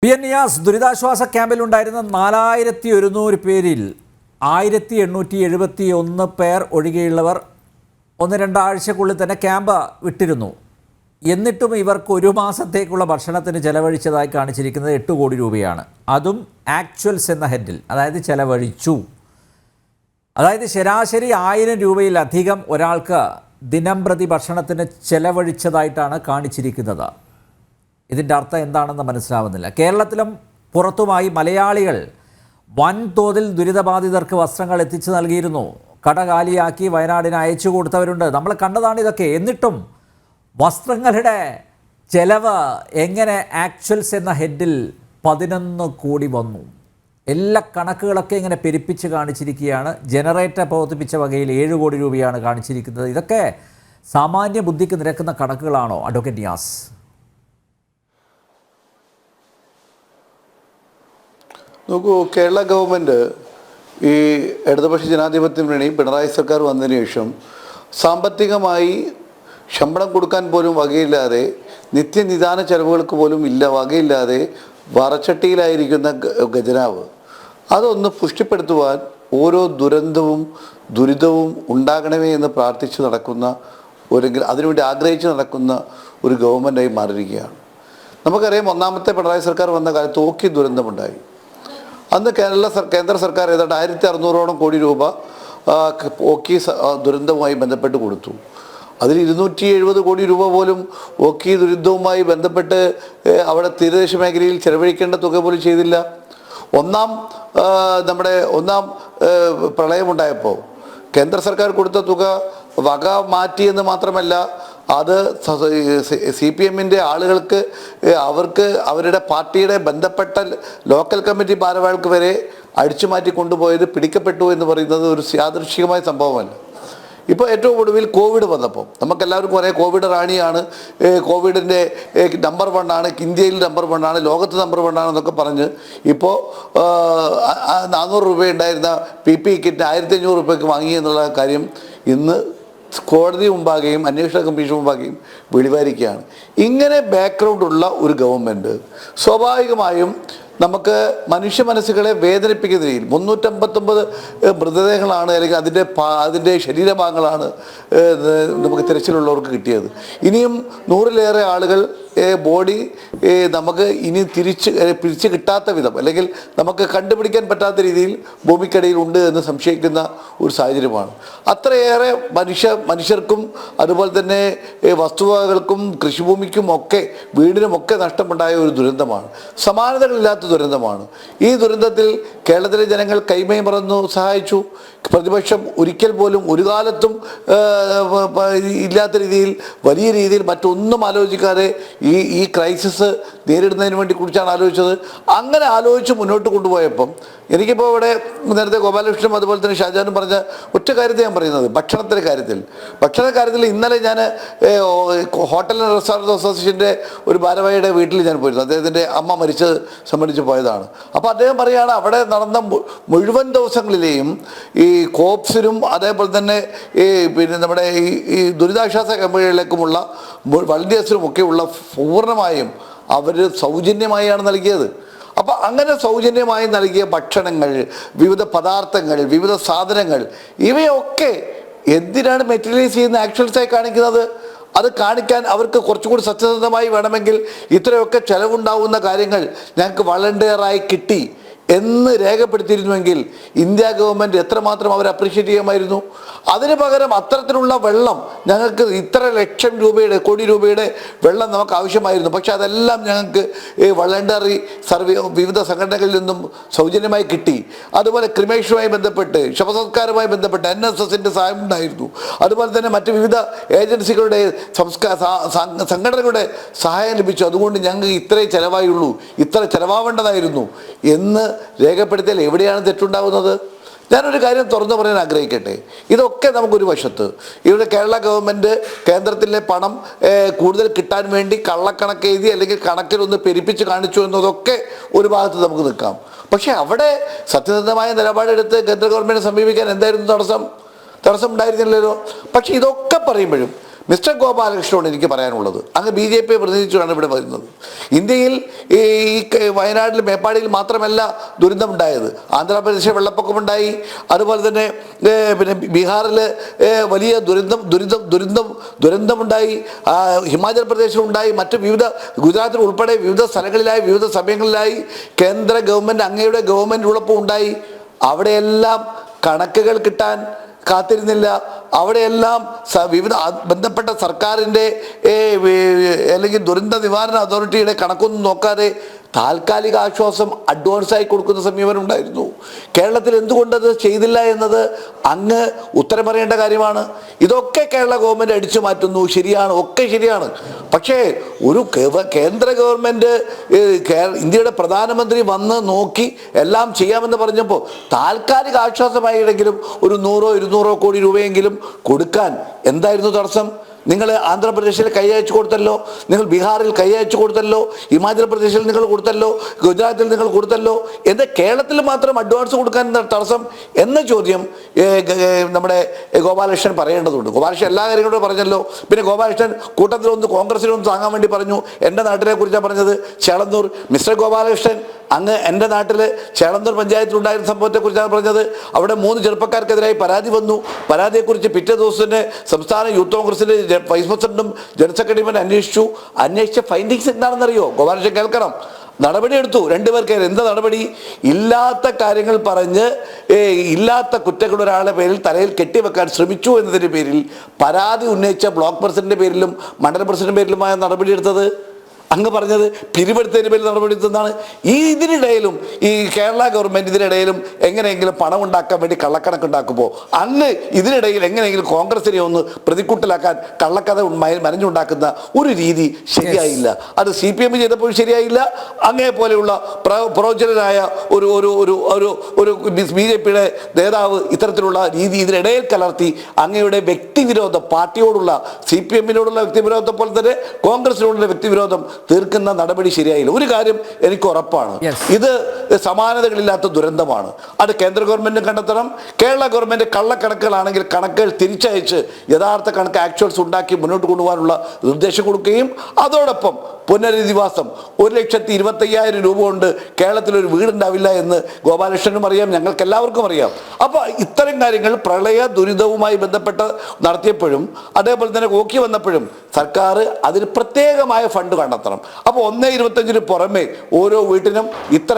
പിയനിയാസ് ദുരിതാശ്വാസ ക്യാമ്പിലുണ്ടായിരുന്ന 4100 പേരിൽ 1871 പേർ ഒഴികെയുള്ളവർ 1-2 ആഴ്ചക്കുള്ളിൽ തന്നെ ക്യാമ്പ് വിട്ടിരുന്നു. എന്നിട്ടും ഇവർക്ക് ഒരു മാസത്തേക്കുള്ള ഭക്ഷണത്തിന് ചെലവഴിച്ചതായി കാണിച്ചിരിക്കുന്നത് 8 കോടി രൂപയാണ്. അതും ആക്ച്വൽസ് എന്ന ഹെഡിൽ, അതായത് ചെലവഴിച്ചു. അതായത് ശരാശരി 1000 രൂപയിലധികം ഒരാൾക്ക് ദിനംപ്രതി ഭക്ഷണത്തിന് ചെലവഴിച്ചതായിട്ടാണ് കാണിച്ചിരിക്കുന്നത്. ഇതിൻ്റെ അർത്ഥം എന്താണെന്ന് മനസ്സിലാവുന്നില്ല. കേരളത്തിലും പുറത്തുമായി മലയാളികൾ വൻതോതിൽ ദുരിതബാധിതർക്ക് വസ്ത്രങ്ങൾ എത്തിച്ചു നൽകിയിരുന്നു. കട കാലിയാക്കി വയനാടിന് അയച്ചു കൊടുത്തവരുണ്ട്. നമ്മൾ കണ്ടതാണ് ഇതൊക്കെ. എന്നിട്ടും വസ്ത്രങ്ങളുടെ ചെലവ് എങ്ങനെ ആക്ച്വൽസ് എന്ന ഹെഡിൽ 11 കോടി വന്നു? എല്ലാ കണക്കുകളൊക്കെ ഇങ്ങനെ പെരുപ്പിച്ച് കാണിച്ചിരിക്കുകയാണ്. ജനറേറ്റർ പ്രവർത്തിപ്പിച്ച വകയിൽ 7 കോടി രൂപയാണ് കാണിച്ചിരിക്കുന്നത്. ഇതൊക്കെ സാമാന്യ ബുദ്ധിക്ക് നിരക്കുന്ന കണക്കുകളാണോ അഡ്വക്കേറ്റ് നിയാസ്? നോക്കൂ, കേരള ഗവൺമെൻറ് ഈ ഇടതുപക്ഷ ജനാധിപത്യ മുന്നണി പിണറായി സർക്കാർ വന്നതിന് ശേഷം സാമ്പത്തികമായി ശമ്പളം കൊടുക്കാൻ പോലും വകയില്ലാതെ, നിത്യനിദാന ചെലവുകൾക്ക് പോലും വകയില്ലാതെ വറച്ചട്ടിയിലായിരിക്കുന്ന ഖജനാവ് അതൊന്ന് പുഷ്ടിപ്പെടുത്തുവാൻ ഓരോ ദുരിതവും ഉണ്ടാകണമേ എന്ന് പ്രാർത്ഥിച്ച് നടക്കുന്ന അതിനുവേണ്ടി ആഗ്രഹിച്ച് നടക്കുന്ന ഒരു ഗവൺമെൻറ്റായി മാറിയിരിക്കുകയാണ്. നമുക്കറിയാം, ഒന്നാമത്തെ പിണറായി സർക്കാർ വന്ന കാലത്ത് ഓഖി ദുരന്തമുണ്ടായി. അന്ന് കേന്ദ്ര സർക്കാർ ഏതാണ്ട് 1600 കോടി രൂപ ഓഖി ദുരന്തവുമായി ബന്ധപ്പെട്ട് കൊടുത്തു. അതിൽ 270 കോടി രൂപ പോലും ഓഖി ദുരന്തവുമായി ബന്ധപ്പെട്ട് അവിടെ തീരദേശ മേഖലയിൽ ചെലവഴിക്കേണ്ട തുക പോലും ചെയ്തില്ല. ഒന്നാം പ്രളയമുണ്ടായപ്പോൾ കേന്ദ്ര സർക്കാർ കൊടുത്ത തുക വക മാറ്റിയെന്ന് മാത്രമല്ല, അത് CPM-ൻ്റെ ആളുകൾക്ക് അവർക്ക് അവരുടെ പാർട്ടിയുടെ ബന്ധപ്പെട്ട ലോക്കൽ കമ്മിറ്റി ഭാരവാഹികൾക്ക് വരെ അടിച്ചു മാറ്റി കൊണ്ടുപോയത് പിടിക്കപ്പെട്ടു എന്ന് പറയുന്നത് ഒരു യാദൃശ്ചികമായ സംഭവമല്ല. ഇപ്പോൾ ഏറ്റവും ഒടുവിൽ കോവിഡ് വന്നപ്പോൾ നമുക്കെല്ലാവർക്കും പറയാം, കോവിഡ് റാണിയാണ്, കോവിഡിൻ്റെ നമ്പർ 1 ആണ്, ഇന്ത്യയിൽ നമ്പർ 1 ആണ്, ലോകത്ത് നമ്പർ 1 ആണെന്നൊക്കെ പറഞ്ഞ് ഇപ്പോൾ 400 രൂപ ഉണ്ടായിരുന്ന PPE കിറ്റ് 1500 രൂപയ്ക്ക് വാങ്ങി എന്നുള്ള കാര്യം ഇന്ന് കോടതി മുമ്പാകെയും അന്വേഷണ കമ്മീഷൻ മുമ്പാകെയും വെളിവാരിക്കുകയാണ്. ഇങ്ങനെ ബാക്ക്ഗ്രൗണ്ട് ഉള്ള ഒരു ഗവൺമെൻറ് സ്വാഭാവികമായും നമുക്ക് മനുഷ്യ മനസ്സുകളെ വേദനിപ്പിക്കുന്ന രീതിയിൽ 359 മൃതദേഹങ്ങളാണ്, അല്ലെങ്കിൽ അതിൻ്റെ ശരീരഭാഗങ്ങളാണ് നമുക്ക് തിരച്ചിലുള്ളവർക്ക് കിട്ടിയത്. ഇനിയും 100-ലേറെ ആളുകൾ ബോഡി നമുക്ക് ഇനി പിരിച്ച് കിട്ടാത്ത വിധം, അല്ലെങ്കിൽ നമുക്ക് കണ്ടുപിടിക്കാൻ പറ്റാത്ത രീതിയിൽ ഭൂമിക്കടിയിൽ ഉണ്ട് എന്ന് സംശയിക്കുന്ന ഒരു സാഹചര്യമാണ്. അത്രയേറെ മനുഷ്യർക്കും അതുപോലെ തന്നെ വസ്തുവകകൾക്കും കൃഷിഭൂമിക്കും ഒക്കെ വീടിനുമൊക്കെ നഷ്ടമുണ്ടായ ഒരു ദുരന്തമാണ്. സമാനതകളില്ലാത്ത ദുരന്തമാണ്. ഈ ദുരന്തത്തിൽ കേരളത്തിലെ ജനങ്ങൾ കൈമൈ മറന്നു സഹായിച്ചു. പ്രതിപക്ഷം ഒരിക്കൽ പോലും ഒരു കാലത്തും ഇല്ലാത്ത രീതിയിൽ വലിയ രീതിയിൽ മറ്റൊന്നും ആലോചിക്കാതെ ഈ ക്രൈസിസ് നേരിടുന്നതിന് വേണ്ടി കുറിച്ചാണ് ആലോചിച്ചത്. അങ്ങനെ ആലോചിച്ച് മുന്നോട്ട് കൊണ്ടുപോയപ്പം എനിക്കിപ്പോൾ ഇവിടെ നേരത്തെ ഗോപാലകൃഷ്ണനും അതുപോലെ തന്നെ ഷാജാനും പറഞ്ഞ ഒറ്റ കാര്യത്തെ ഞാൻ പറയുന്നത്, ഭക്ഷണ കാര്യത്തിൽ ഇന്നലെ ഞാൻ ഹോട്ടൽ ആൻഡ് റെസ്റ്റോറൻറ്റ് അസോസിയേഷൻ്റെ ഒരു ഭാരവാഹിയുടെ വീട്ടിൽ ഞാൻ പോയിരുന്നു. അദ്ദേഹത്തിൻ്റെ അമ്മ മരിച്ചത് സംബന്ധിച്ച് പോയതാണ്. അപ്പോൾ അദ്ദേഹം പറയുകയാണ്, അവിടെ നടന്ന മുഴുവൻ ദിവസങ്ങളിലെയും ഈ കോപ്സിനും അതേപോലെ തന്നെ നമ്മുടെ ഈ ദുരിതാശ്വാസ ക്യാമ്പുകളിലേക്കുമുള്ള വളണ്ടിയേഴ്സിനും ഒക്കെയുള്ള പൂർണ്ണമായും അവർ സൗജന്യമായാണ് നൽകിയത്. അപ്പോൾ അങ്ങനെ സൗജന്യമായി നൽകിയ ഭക്ഷണങ്ങൾ, വിവിധ പദാർത്ഥങ്ങൾ, വിവിധ സാധനങ്ങൾ, ഇവയൊക്കെ എന്തിനാണ് മെറ്റീരിയലൈസ് ചെയ്യുന്ന ആക്ച്വൽസായി കാണിക്കുന്നത്? അത് കാണിക്കാൻ അവർക്ക് കുറച്ചുകൂടി സത്യസന്ധമായി വേണമെങ്കിൽ ഇത്രയൊക്കെ ചെലവുണ്ടാവുന്ന കാര്യങ്ങൾ ഞങ്ങൾക്ക് വളണ്ടിയറായി കിട്ടി എന്ന് രേഖപ്പെടുത്തിയിരുന്നുവെങ്കിൽ ഇന്ത്യ ഗവൺമെൻറ് എത്രമാത്രം അവർ അപ്രീഷിയേറ്റ് ചെയ്യുമായിരുന്നു. അതിന് പകരം അത്തരത്തിലുള്ള വെള്ളം ഞങ്ങൾക്ക് ഇത്ര ലക്ഷം രൂപയുടെ കോടി രൂപയുടെ വെള്ളം നമുക്ക് ആവശ്യമായിരുന്നു, പക്ഷെ അതെല്ലാം ഞങ്ങൾക്ക് വളണ്ടറി വിവിധ സംഘടനകളിൽ നിന്നും സൗജന്യമായി കിട്ടി. അതുപോലെ ക്രിമേഷനുമായി ബന്ധപ്പെട്ട്, ശവസംസ്കാരവുമായി ബന്ധപ്പെട്ട് NSSൻ്റെ സഹായം ഉണ്ടായിരുന്നു. അതുപോലെ തന്നെ മറ്റ് വിവിധ ഏജൻസികളുടെ സംഘടനകളുടെ സഹായം ലഭിച്ചു. അതുകൊണ്ട് ഞങ്ങൾക്ക് ഇത്രേ ചിലവായുള്ളൂ, ഇത്ര ചിലവാവേണ്ടതായിരുന്നു എന്ന് രേഖപ്പെടുത്തിയാൽ എവിടെയാണ് തെറ്റുണ്ടാകുന്നത്? ഞാനൊരു കാര്യം തുറന്നു പറയാൻ ആഗ്രഹിക്കട്ടെ. ഇതൊക്കെ നമുക്കൊരു വശത്ത് ഇവിടെ കേരള ഗവൺമെൻറ് കേന്ദ്രത്തിലെ പണം കൂടുതൽ കിട്ടാൻ വേണ്ടി കള്ളക്കണക്ക് എഴുതി അല്ലെങ്കിൽ കണക്കിലൊന്ന് പെരുപ്പിച്ച് കാണിച്ചു എന്നതൊക്കെ ഒരു ഭാഗത്ത് നമുക്ക് നിൽക്കാം. പക്ഷേ അവിടെ സത്യസന്ധമായ നിലപാടെടുത്ത് കേന്ദ്ര ഗവൺമെൻറ് സമീപിക്കാൻ എന്തായിരുന്നു തടസ്സം ഉണ്ടായിരുന്നില്ലല്ലോ. പക്ഷേ ഇതൊക്കെ പറയുമ്പോഴും മിസ്റ്റർ ഗോപാലകൃഷ്ണനോട് എനിക്ക് പറയാനുള്ളത്, അങ്ങ് ബി ജെ പിയെ പ്രതിനിധിച്ചാണ് ഇവിടെ വരുന്നത്. ഇന്ത്യയിൽ ഈ വയനാട്ടിൽ മേപ്പാടിയിൽ മാത്രമല്ല ദുരന്തമുണ്ടായത്. ആന്ധ്രാപ്രദേശിൽ വെള്ളപ്പൊക്കമുണ്ടായി, അതുപോലെ തന്നെ പിന്നെ ബീഹാറിൽ വലിയ ദുരന്തമുണ്ടായി, ഹിമാചൽ പ്രദേശിലുണ്ടായി, മറ്റ് വിവിധ ഗുജറാത്തിൽ ഉൾപ്പെടെ വിവിധ സ്ഥലങ്ങളിലായി വിവിധ സമയങ്ങളിലായി കേന്ദ്ര ഗവൺമെൻറ് അങ്ങയുടെ ഗവൺമെൻറ് ഉള്ളപ്പോൾ ഉണ്ടായി. അവിടെയെല്ലാം കണക്കുകൾ കിട്ടാൻ കാത്തിരുന്നില്ല. അവിടെയെല്ലാം വിവിധ ബന്ധപ്പെട്ട സർക്കാരിൻ്റെ അല്ലെങ്കിൽ ദുരന്ത നിവാരണ അതോറിറ്റിയുടെ കണക്കൊന്നും നോക്കാതെ താൽക്കാലിക ആശ്വാസം അഡ്വാൻസായി കൊടുക്കുന്ന സമീപനം ഉണ്ടായിരുന്നു. കേരളത്തിൽ എന്തുകൊണ്ടത് ചെയ്തില്ല എന്നത് അങ്ങ് ഉത്തരം പറയേണ്ട കാര്യമാണ്. ഇതൊക്കെ കേരള ഗവൺമെൻറ് അടിച്ചു മാറ്റുന്നു, ശരിയാണ്, ഒക്കെ ശരിയാണ്. പക്ഷേ ഒരു കേന്ദ്ര ഗവൺമെൻറ് ഇന്ത്യയുടെ പ്രധാനമന്ത്രി വന്ന് നോക്കി എല്ലാം ചെയ്യാമെന്ന് പറഞ്ഞപ്പോൾ താൽക്കാലിക ആശ്വാസമായിട്ടെങ്കിലും ഒരു 100-200 കോടി രൂപയെങ്കിലും കൊടുക്കാൻ എന്തായിരുന്നു തടസ്സം? നിങ്ങൾ ആന്ധ്രാപ്രദേശിൽ കൈയച്ചു കൊടുത്തല്ലോ, നിങ്ങൾ ബീഹാറിൽ കൈയച്ചു കൊടുത്തല്ലോ, ഹിമാചൽ പ്രദേശിൽ നിങ്ങൾ കൊടുത്തല്ലോ, ഗുജറാത്തിൽ നിങ്ങൾ കൊടുത്തല്ലോ, എന്താ കേരളത്തിൽ മാത്രം അഡ്വാൻസ് കൊടുക്കാൻ തടസ്സം എന്ന ചോദ്യം നമ്മുടെ ഗോപാലകൃഷ്ണൻ പറയേണ്ടതുണ്ട്. ഗോപാലകൃഷ്ണൻ എല്ലാ കാര്യങ്ങളും പറഞ്ഞല്ലോ. പിന്നെ ഗോപാലകൃഷ്ണൻ കൂട്ടത്തിലൊന്ന് കോൺഗ്രസിനൊന്ന് താങ്ങാൻ വേണ്ടി പറഞ്ഞു. എൻ്റെ നാട്ടിനെ കുറിച്ചാണ് പറഞ്ഞത്, ചേളന്നൂർ. മിസ്റ്റർ ഗോപാലകൃഷ്ണൻ, അങ്ങ് എൻ്റെ നാട്ടിൽ ചേളന്നൂർ പഞ്ചായത്തിലുണ്ടായിരുന്ന സംഭവത്തെക്കുറിച്ചാണ് പറഞ്ഞത്. അവിടെ 3 ചെറുപ്പക്കാർക്കെതിരായി പരാതി വന്നു. പരാതിയെക്കുറിച്ച് പിറ്റേ ദിവസം തന്നെ സംസ്ഥാന യൂത്ത് കോൺഗ്രസിൻ്റെ വൈസ് പ്രസിഡന്റും ജനറൽ സെക്രട്ടറിയും അന്വേഷിച്ച ഫൈൻഡിങ്സ് എന്താണെന്നറിയോ? ഗോപാലകൃഷ്ണൻ കേൾക്കണം. നടപടിയെടുത്തു 2 പേർക്ക്. എന്താ നടപടി? ഇല്ലാത്ത കാര്യങ്ങൾ പറഞ്ഞ് ഇല്ലാത്ത കുറ്റങ്ങൾ ഒരാളുടെ പേരിൽ തലയിൽ കെട്ടിവെക്കാൻ ശ്രമിച്ചു എന്നതിൻ്റെ പേരിൽ പരാതി ഉന്നയിച്ച ബ്ലോക്ക് പ്രസിഡന്റിൻ്റെ പേരിലും മണ്ഡലം പ്രസിഡന്റിൻ്റെ പേരിലുമായ നടപടിയെടുത്തത്. അങ്ങ് പറഞ്ഞത് പിരിവെടുത്തതിന് പേരിൽ നടപടിയെടുത്തതാണ്. ഇതിനിടയിലും ഈ കേരള ഗവൺമെൻറ് ഇതിനിടയിലും എങ്ങനെയെങ്കിലും പണം ഉണ്ടാക്കാൻ വേണ്ടി കള്ളക്കണക്കുണ്ടാക്കുമ്പോൾ അങ്ങ് ഇതിനിടയിൽ എങ്ങനെയെങ്കിലും കോൺഗ്രസിനെ ഒന്ന് പ്രതിക്കൂട്ടിലാക്കാൻ കള്ളക്കഥ മനഞ്ഞുണ്ടാക്കുന്ന ഒരു രീതി ശരിയായില്ല. അത് CPM ചെയ്തപ്പോൾ ശരിയായില്ല. അങ്ങേ പോലെയുള്ള പ്രോജനായ ഒരു BJPയുടെ നേതാവ് ഇത്തരത്തിലുള്ള രീതി ഇതിനിടയിൽ കലർത്തി അങ്ങയുടെ വ്യക്തിവിരോധം, പാർട്ടിയോടുള്ള CPMനോടുള്ള വ്യക്തിവിരോധത്തെ പോലെ തന്നെ കോൺഗ്രസിനോടുള്ള വ്യക്തിവിരോധം തീർക്കുന്ന നടപടി ശരിയായില്ല. ഒരു കാര്യം എനിക്ക് ഉറപ്പാണ്, ഇത് സമാനതകളില്ലാത്ത ദുരന്തമാണ്. അത് കേന്ദ്ര ഗവൺമെന്റ് കണ്ടെത്തണം. കേരള ഗവൺമെന്റ് കള്ളക്കണക്കുകളാണെങ്കിൽ കണക്കുകൾ തിരിച്ചയച്ച് യഥാർത്ഥ കണക്ക് ആക്ച്വൽസ് ഉണ്ടാക്കി മുന്നോട്ട് കൊണ്ടുപോകാനുള്ള നിർദ്ദേശം കൊടുക്കുകയും അതോടൊപ്പം പുനരധിവാസം 1,25,000 രൂപ കൊണ്ട് കേരളത്തിലൊരു വീടുണ്ടാവില്ല എന്ന് ഗോപാലകൃഷ്ണനും അറിയാം, ഞങ്ങൾക്ക് എല്ലാവർക്കും അറിയാം. അപ്പോൾ ഇത്തരം കാര്യങ്ങൾ പ്രളയ ദുരിതവുമായി ബന്ധപ്പെട്ട് നടത്തിയപ്പോഴും അതേപോലെ തന്നെ ഓക്കി വന്നപ്പോഴും സർക്കാർ അതിന് പ്രത്യേകമായ ഫണ്ട് കണ്ടെത്തണം. അപ്പോൾ 1.25 പുറമെ ഓരോ വീട്ടിനും ഇത്ര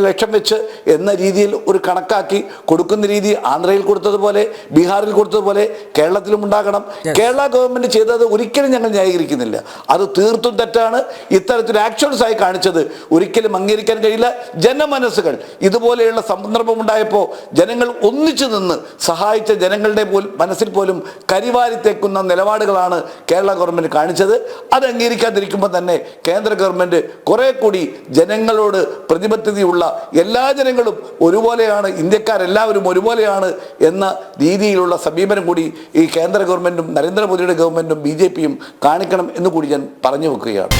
ലക്ഷം വെച്ച് എന്ന രീതിയിൽ ഒരു കണക്കാക്കി കൊടുക്കുന്ന രീതി ആന്ധ്രയിൽ കൊടുത്തതുപോലെ ബീഹാറിൽ കൊടുത്തതുപോലെ കേരളത്തിലും ഉണ്ടാകണം. കേരള ഗവൺമെന്റ് ചെയ്തത് ഒരിക്കലും ഞങ്ങൾ ന്യായീകരിക്കുന്നില്ല, അത് തീർത്തും തെറ്റാണ്. ഇത്തരത്തിൽ ആക്ഷൻസ് ആയി കാണിച്ചത് ഒരിക്കലും അംഗീകരിക്കാൻ കഴിയില്ല. ജനമനസ്സുകൾ ഇതുപോലെയുള്ള സന്ദർഭം ഉണ്ടായപ്പോൾ ജനങ്ങൾ ഒന്നിച്ചു നിന്ന് സഹായിച്ച ജനങ്ങളുടെ മനസ്സിൽ പോലും കരിവാരിത്തേക്കുന്ന നിലപാടുകളാണ് കേരള ഗവൺമെന്റ് കാണിച്ചത്. അത് അംഗീകരിക്കാതിരിക്കുമ്പോൾ തന്നെ കേന്ദ്ര ഗവൺമെന്റ് കുറെ കൂടി ജനങ്ങളോട് പ്രതിബദ്ധതയുള്ള, എല്ലാ ജനങ്ങളും ഒരുപോലെയാണ്, ഇന്ത്യക്കാരെല്ലാവരും ഒരുപോലെയാണ് എന്ന രീതിയിലുള്ള സമീപനം കൂടി ഈ കേന്ദ്ര ഗവൺമെന്റും നരേന്ദ്രമോദിയുടെ ഗവൺമെന്റും BJPയും കാണിക്കണം എന്ന് കൂടി ഞാൻ പറഞ്ഞു വെക്കുകയാണ്.